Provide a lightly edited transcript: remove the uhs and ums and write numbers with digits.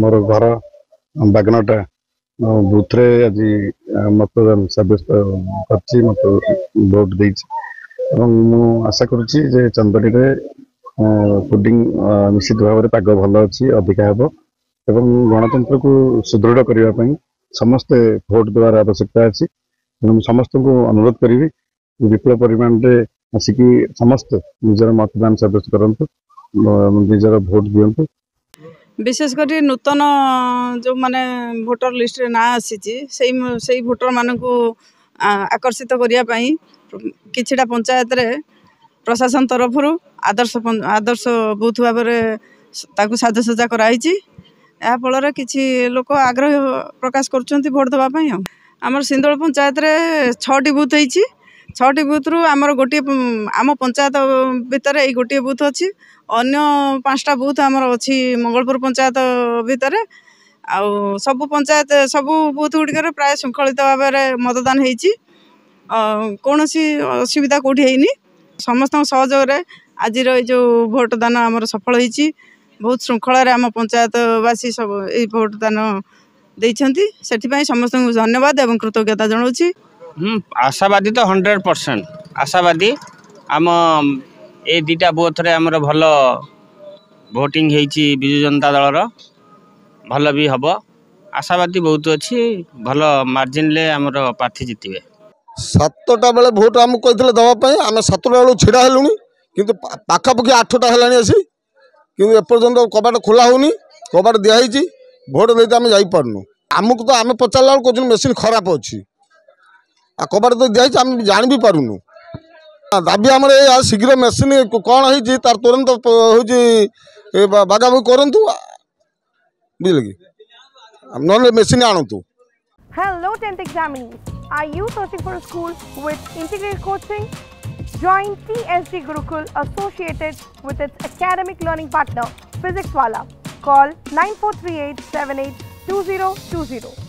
मोर घर बागनाटा बुथ रे आज मतदान सब्यस्त भोट दे आशा करुच्ची चंदनी रे पुडिंग निश्चित भाव में पाग भल अच्छी अधिका हे एवं गणतंत्र को सुदृढ़ करने समस्ते भोट देवार आवश्यकता अच्छी समस्त को अनुरोध करी विपुल परिमाण रे आसिकी समस्ते निजर मतदान सब्यस्त करंतु निजर भोट दियंतु। विशेषकर नूतन जो माने भोटर लिस्ट रे ना आसी से भोटर मान को आकर्षित करने किछिटा पंचायत रे प्रशासन तरफ आदर्श बूथ भाव में साजसजा कराई या फल किसी लोक आग्रह प्रकाश कर भोट देवाई। आमर सिंदोल पंचायत रे 6टी बूथ होती 6टी बूथ रु आमर गोटे आम पंचायत भितर यही गोटे बूथ अच्छी अन्य 5टा बूथ आमर अच्छी मंगलपुर पंचायत भितर आउ सबु पंचायत सबु बूथ गुड़िकर प्राय श्रृंखलित भाव में मतदान होती कौन असुविधा कौटी है समस्त सहयोग आज जो भोट दान आमर सफल होती बहुत श्रृंखल आम पंचायतवासी सब ये भोट दान देइछंती सेठिपाई समस्त धन्यवाद एवं कृतज्ञता जनाऊँ। आशावादी तो 100% आशावादी आम ए दुटा बूथ रे आमर भल भोटिंग होती विजु जनता दलर भल भी हम आशावादी बहुत अच्छी भल मार्जिन ले आमर प्रार्थी जितबे। 7टा बेले भोट आम कहते दवाई आम 7टा बेलू छिड़ा हेलुनी किंतु पाखापाखि 8टा है आसी कि एपर्तंत कबाट खोला होनी कबाट दिखाई भोट देते आम जापरनु आमको तो आम पचारा कौन मेसीन खराब अच्छी कबाट तो दिखाई आम जान भी पारूनु दाबी आम शीघ्र मेसीन कौन है तार तुरंत हूँ बागाबागी करूँ बुझे कि ना machine आणतु। Hello 10th examinees, are you searching for a school with integrated coaching? Join TSG Gurukul associated with its academic learning partner Physics Wala. Call 9438 782020.